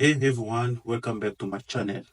Hey everyone, welcome back to my channel.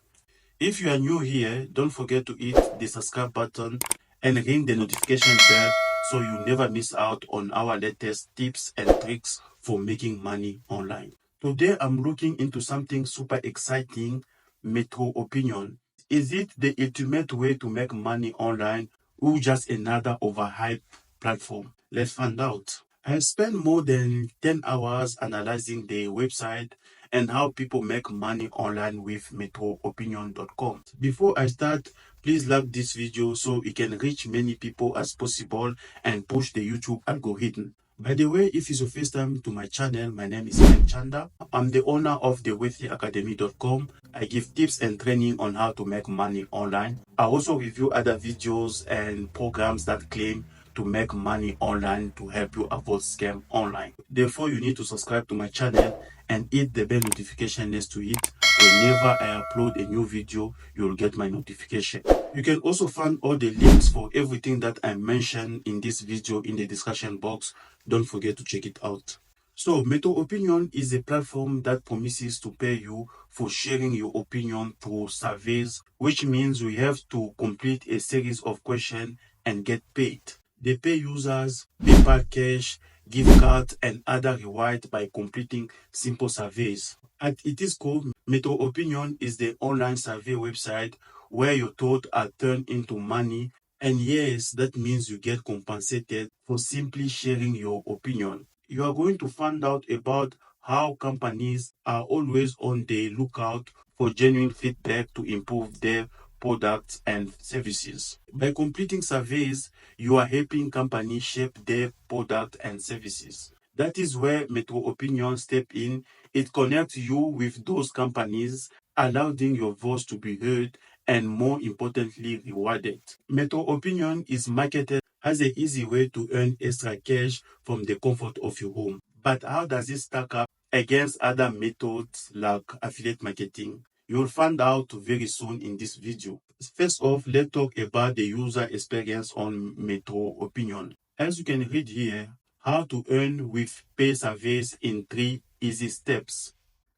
If you are new here, don't forget to hit the subscribe button and ring the notification bell so you never miss out on our latest tips and tricks for making money online. Today I'm looking into something super exciting, MetroOpinion. Is it the ultimate way to make money online or just another overhyped platform? Let's find out. I spent more than 10 hours analyzing the website and how people make money online with MetroOpinion.com. Before I start, please like this video so it can reach many people as possible and push the YouTube algorithm. By the way, if it's your first time to my channel, my name is Chanda. I'm the owner of the wealthyacademy.com. I give tips and training on how to make money online. I also review other videos and programs that claim to make money online to help you avoid scam online. Therefore, you need to subscribe to my channel and hit the bell notification next to it. Whenever I upload a new video, you'll get my notification. You can also find all the links for everything that I mentioned in this video in the description box. Don't forget to check it out. So, MetroOpinion is a platform that promises to pay you for sharing your opinion through surveys, which means we have to complete a series of questions and get paid. They pay users PayPal cash, gift cards, and other rewards by completing simple surveys. At its core, MetroOpinion is the online survey website where your thoughts are turned into money, and yes, that means you get compensated for simply sharing your opinion. You are going to find out about how companies are always on the lookout for genuine feedback to improve their products and services. By completing surveys, you are helping companies shape their product and services. That is where MetroOpinion step in. It connects you with those companies, allowing your voice to be heard and, more importantly, rewarded. MetroOpinion is marketed as an easy way to earn extra cash from the comfort of your home. But how does it stack up against other methods like affiliate marketing? You'll find out very soon in this video. First off, let's talk about the user experience on MetroOpinion. As you can read here, how to earn with pay surveys in 3 easy steps.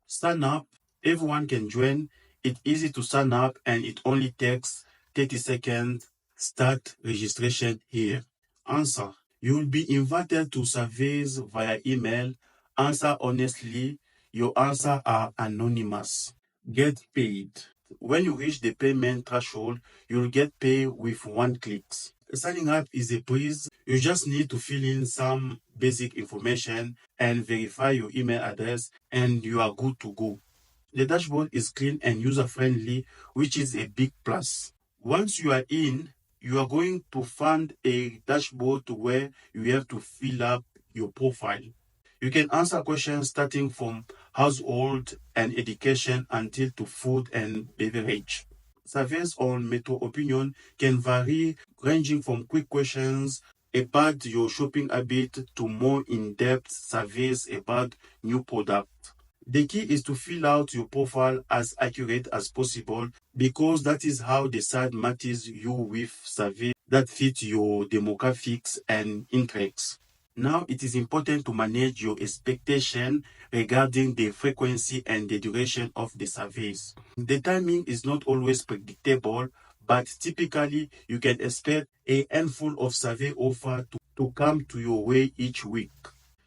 Sign up. Everyone can join. It's easy to sign up and it only takes 30 seconds. Start registration here. Answer. You will be invited to surveys via email. Answer honestly. Your answers are anonymous. Get paid. When you reach the payment threshold, you'll get paid with 1 click. Signing up is a breeze. You just need to fill in some basic information and verify your email address, and you are good to go. The dashboard is clean and user-friendly, which is a big plus. Once you are in, you are going to find a dashboard where you have to fill up your profile. You can answer questions starting from household and education until to food and beverage. Surveys on MetroOpinion can vary, ranging from quick questions about your shopping habit to more in-depth surveys about new products. The key is to fill out your profile as accurate as possible, because that is how the site matches you with surveys that fit your demographics and interests. Now, it is important to manage your expectation regarding the frequency and the duration of the surveys. The timing is not always predictable, but typically you can expect a handful of survey offers to come to your way each week.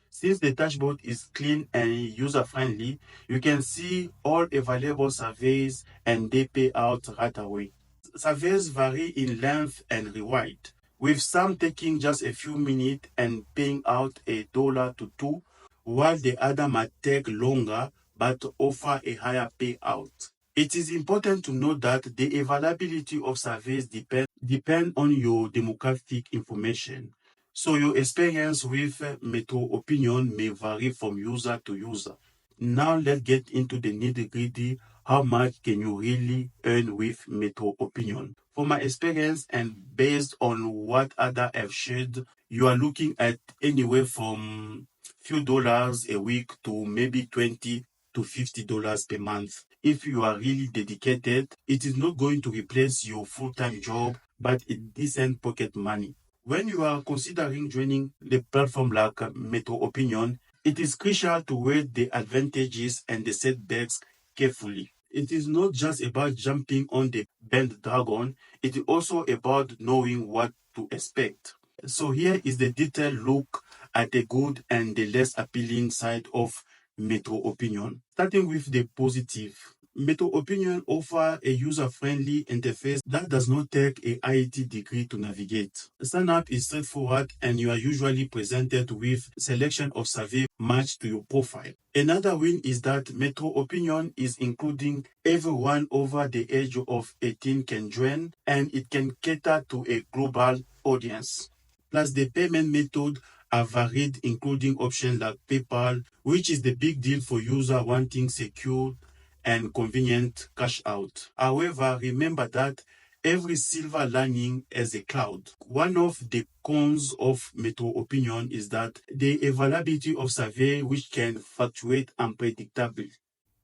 Since the dashboard is clean and user-friendly, you can see all available surveys and they pay out right away. Surveys vary in length and reward, with some taking just a few minutes and paying out $1 to $2, while the other might take longer but offer a higher payout. It is important to note that the availability of surveys depend on your demographic information. So your experience with MetroOpinion may vary from user to user. Now let's get into the nitty-gritty. How much can you really earn with MetroOpinion? From my experience and based on what others have shared, you are looking at anywhere from few dollars a week to maybe $20 to $50 per month. If you are really dedicated, it is not going to replace your full-time job, but a decent pocket money. When you are considering joining the platform like MetroOpinion, it is crucial to weigh the advantages and the setbacks carefully. It is not just about jumping on the bandwagon, it is also about knowing what to expect. So here is the detailed look at the good and the less appealing side of MetroOpinion. Starting with the positive. MetroOpinion offers a user-friendly interface that does not take a IT degree to navigate. Sign up is straightforward and you are usually presented with a selection of surveys matched to your profile. Another win is that MetroOpinion is including everyone over the age of 18 can join and it can cater to a global audience. Plus, the payment method are varied, including options like PayPal, which is the big deal for users wanting secure and convenient cash out. However, remember that every silver lining has a cloud. One of the cons of MetroOpinion is that the availability of survey which can fluctuate unpredictably.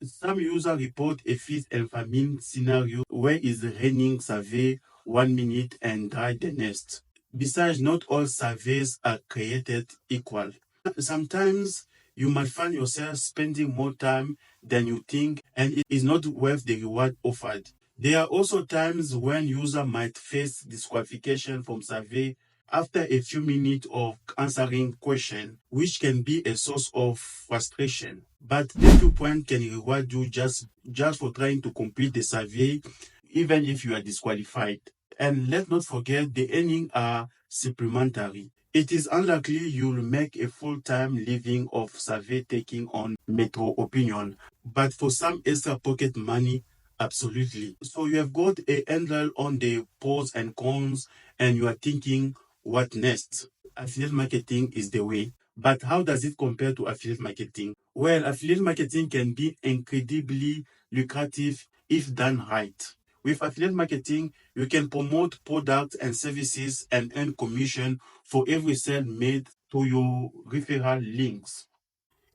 Some users report a feast and famine scenario where is raining survey 1 minute and dry the next. Besides, not all surveys are created equal. Sometimes you might find yourself spending more time than you think and it is not worth the reward offered. There are also times when user might face disqualification from survey after a few minutes of answering question, which can be a source of frustration. But the 2 point can reward you just for trying to complete the survey, even if you are disqualified. And let's not forget the earnings are supplementary. It is unlikely you'll make a full-time living of survey taking on MetroOpinion, but for some extra pocket money, absolutely. So you have got a handle on the pros and cons, and you are thinking, what next? Affiliate marketing is the way. But how does it compare to affiliate marketing? Well, affiliate marketing can be incredibly lucrative if done right. With affiliate marketing, you can promote products and services and earn commission for every sale made to your referral links.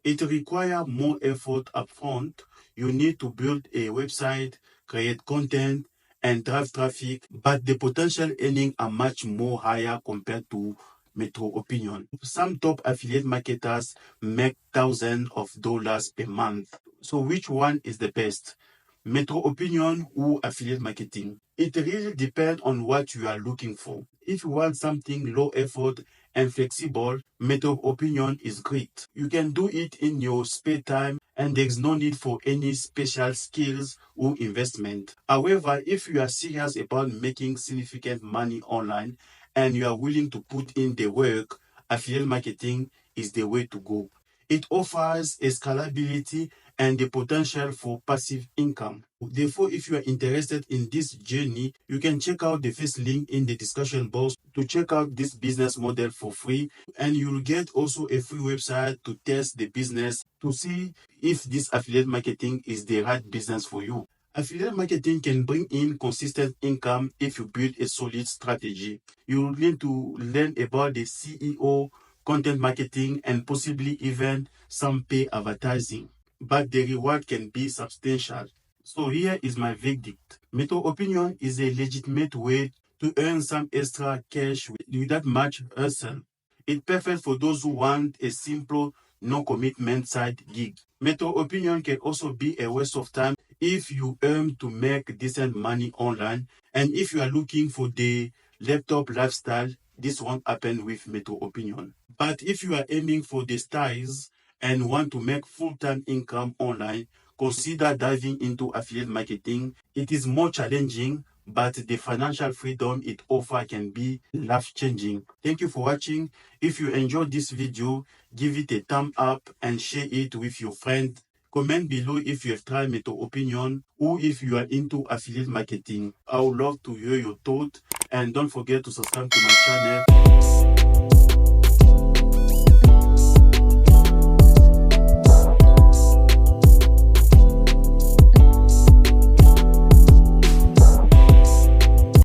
It requires more effort upfront. You need to build a website, create content, and drive traffic, but the potential earnings are much more higher compared to MetroOpinion. Some top affiliate marketers make thousands of dollars per month. So which one is the best? MetroOpinion or affiliate marketing? It really depends on what you are looking for. If you want something low effort and flexible, MetroOpinion is great. You can do it in your spare time and there's no need for any special skills or investment. However, if you are serious about making significant money online and you are willing to put in the work, affiliate marketing is the way to go. It offers a scalability and the potential for passive income. Therefore, if you are interested in this journey, you can check out the first link in the discussion box to check out this business model for free. And you'll get also a free website to test the business to see if this affiliate marketing is the right business for you. Affiliate marketing can bring in consistent income if you build a solid strategy. You will need to learn about the CEO, content marketing, and possibly even some pay advertising. But the reward can be substantial. So here is my verdict. MetroOpinion is a legitimate way to earn some extra cash without much hustle. It's perfect for those who want a simple, no-commitment side gig. MetroOpinion can also be a waste of time if you aim to make decent money online, and if you are looking for the laptop lifestyle, this won't happen with MetroOpinion. But if you are aiming for the styles and want to make full-time income online, consider diving into affiliate marketing. It is more challenging, but the financial freedom it offers can be life-changing. Thank you for watching. If you enjoyed this video, give it a thumb up and share it with your friend. Comment below if you have tried MetroOpinion or if you are into affiliate marketing. I would love to hear your thoughts, and don't forget to subscribe to my channel.